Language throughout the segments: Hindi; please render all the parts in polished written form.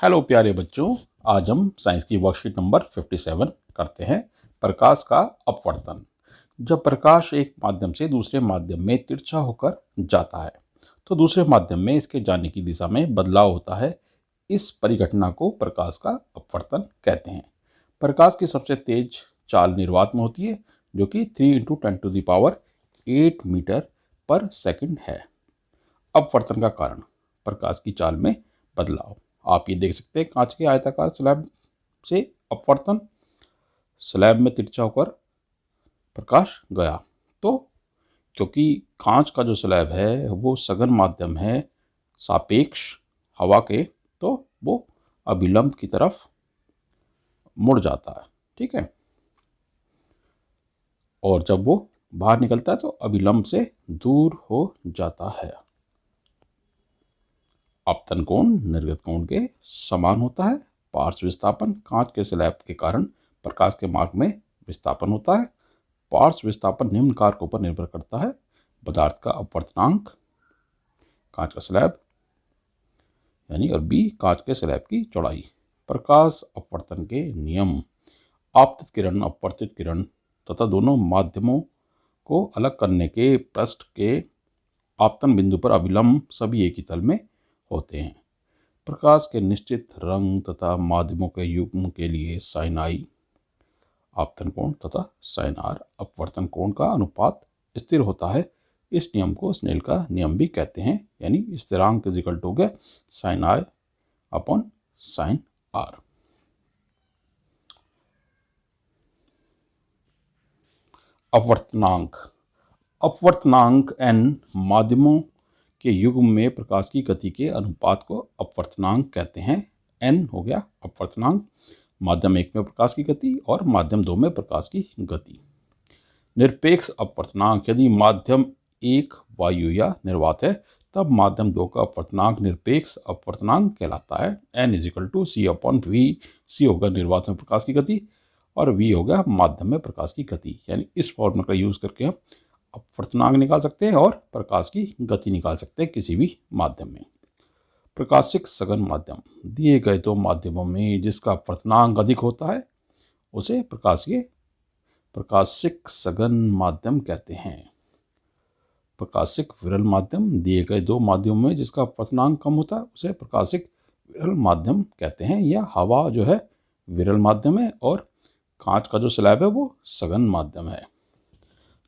हेलो प्यारे बच्चों, आज हम साइंस की वर्कशीट नंबर 57 करते हैं। प्रकाश का अपवर्तन। जब प्रकाश एक माध्यम से दूसरे माध्यम में तिरछा होकर जाता है तो दूसरे माध्यम में इसके जाने की दिशा में बदलाव होता है। इस परिघटना को प्रकाश का अपवर्तन कहते हैं। प्रकाश की सबसे तेज चाल निर्वात में होती है, जो कि 3 × 10⁸ मीटर पर सेकंड है। अपवर्तन का कारण प्रकाश की चाल में बदलाव। आप ये देख सकते हैं कांच के आयताकार स्लैब से अपवर्तन। स्लैब में तिरछा होकर प्रकाश गया, तो क्योंकि कांच का जो स्लैब है वो सघन माध्यम है सापेक्ष हवा के, तो वो अभिलंब की तरफ मुड़ जाता है। ठीक है, और जब वो बाहर निकलता है तो अभिलंब से दूर हो जाता है। अपतन कोण निर्गत कोण के समान होता है। पार्श्व विस्थापन कांच के स्लैब के कारण प्रकाश के मार्ग में विस्थापन होता है। पार्श्व विस्थापन निम्न कारकों पर निर्भर करता है: पदार्थ का अपवर्तनांक, कांच का स्लैब यानी, और बी कांच के स्लैब की चौड़ाई। प्रकाश अपवर्तन के नियम: आपतित किरण, अपवर्तित किरण तथा दोनों माध्यमों को अलग करने के पृष्ठ के आपतन बिंदु पर अभिलंब सभी एक ही तल में होते हैं। प्रकाश के निश्चित रंग तथा माध्यमों के युग्म के लिए साइन आई आपतन कोण तथा साइन आर अपवर्तन कोण का अनुपात स्थिर होता है। इस नियम को स्नेल का नियम भी कहते हैं, यानी स्थिरांक इक्वल टू हो गया sine i upon sine r. अपवर्तनांक: अपवर्तनांक n माध्यमों के युग्म में प्रकाश की गति के अनुपात को अपवर्तनांक कहते हैं। n हो गया अपवर्तनांक, माध्यम 1 में प्रकाश की गति और माध्यम 2 में प्रकाश की गति। निरपेक्ष अपवर्तनांक: यदि माध्यम 1 वायु या निर्वात है तब माध्यम 2 का अपवर्तनांक निरपेक्ष अपवर्तनांक कहलाता है। n = c/v। c होगा निर्वात में प्रकाश की गति और v होगा माध्यम में प्रकाश की गति। यानी इस फॉर्मूला का यूज करके हम अपवर्तनांक निकाल सकते हैं और प्रकाश की गति निकाल सकते हैं किसी भी माध्यम में। प्रकाशिक सघन माध्यम: दिए गए दो माध्यमों में जिसका अपवर्तनांक अधिक होता है उसे प्रकाशिक सघन माध्यम कहते हैं। प्रकाशिक विरल माध्यम: दिए गए दो माध्यमों में जिसका अपवर्तनांक कम होता है उसे प्रकाशिक विरल माध्यम कहते हैं। या हवा जो है विरल माध्यम है और कांच का जो स्लैब है वो सघन माध्यम है।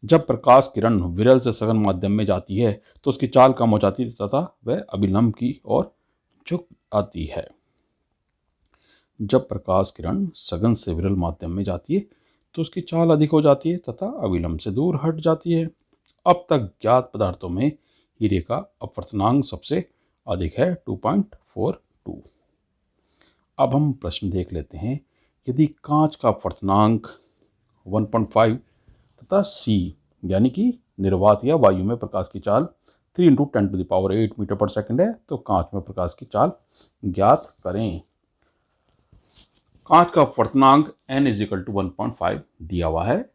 जब प्रकाश किरण विरल से सघन माध्यम में जाती है तो उसकी चाल कम हो जाती है तथा वह अभिलंब की ओर झुक आती है। जब प्रकाश किरण सघन से विरल माध्यम में जाती है तो उसकी चाल अधिक हो जाती है तथा अभिलंब से दूर हट जाती है। अब तक ज्ञात पदार्थों में हीरे का अपवर्तनांक सबसे अधिक है 2.42। अब हम प्रश्न देख लेते हैं। यदि कांच का अपवर्तनांक 1.5 तथा C यानी कि निर्वात या वायु में प्रकाश की चाल 3 × 10⁸ मीटर पर सेकंड है तो कांच में प्रकाश की चाल ज्ञात करें। कांच का अपवर्तनांक n = 1.5 दिया हुआ है।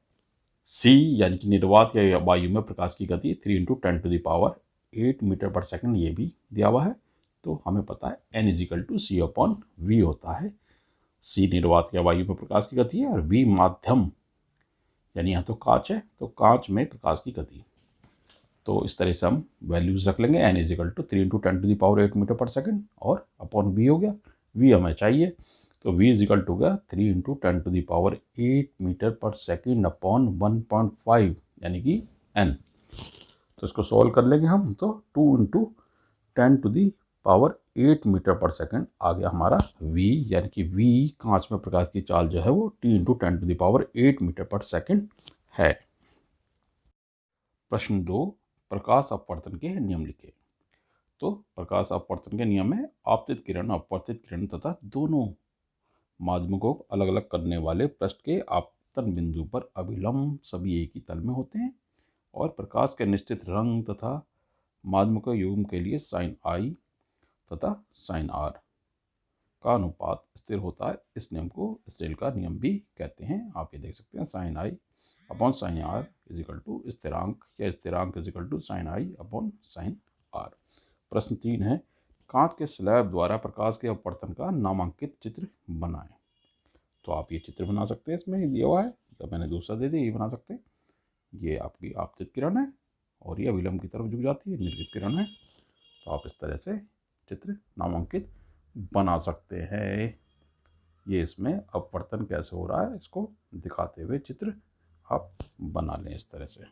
C यानी कि निर्वात या वायु में प्रकाश की गति 3 × 10⁸ मीटर पर सेकंड, ये भी दिया हुआ है। तो हमें पता है n = c/v होता है। C निर्वात या वायु में प्रकाश की गति है और v माध्यम यानी यहाँ तो कांच है तो कांच में प्रकाश की गति। तो इस तरह से हम वैल्यूज रख लेंगे। n = 3 × 10⁸ मीटर पर सेकंड और अपॉन v हो गया। v हमें चाहिए तो v = होगा 3 × 10⁸ मीटर पर सेकंड अपॉन 1.5 यानी कि n। तो इसको सॉल्व कर लेंगे हम तो 2 × 10⁸ मीटर पर सेकंड आ गया हमारा v, यानी कि v कांच में प्रकाश की चाल जो है वो 3 × 10⁸ मीटर पर सेकंड है। प्रश्न 2, प्रकाश अपवर्तन के नियम लिखे। तो प्रकाश अपवर्तन के नियम है: आपतित किरण, अपवर्तित किरण तथा दोनों माध्यमों को अलग अलग करने वाले पृष्ठ के आपतन बिंदु पर अभिलंब सभी एक ही तल में होते हैं और प्रकाश के निश्चित रंग तथा माध्यमों के युग्म के लिए साइन आई तथा साइन आर का अनुपात स्थिर होता है। इस नियम को स्नेल का नियम भी कहते हैं। आप ये देख सकते हैं sine i upon sine r = स्थिरांक या स्थिरांक = sine i upon sine r. प्रश्न 3 है, कांच के स्लैब द्वारा प्रकाश के अपवर्तन का नामांकित चित्र बनाएं। तो आप ये चित्र बना सकते हैं, इसमें दिया हुआ है, जब मैंने दूसरा दे दिया ये बना सकते हैं। ये आपकी आपतित किरण है और ये अविलंब की तरफ झुक जाती है, निर्गत किरण है। तो आप इस तरह से चित्र नामांकित बना सकते हैं। ये इसमें अपवर्तन कैसे हो रहा है इसको दिखाते हुए चित्र आप बना लें इस तरह से।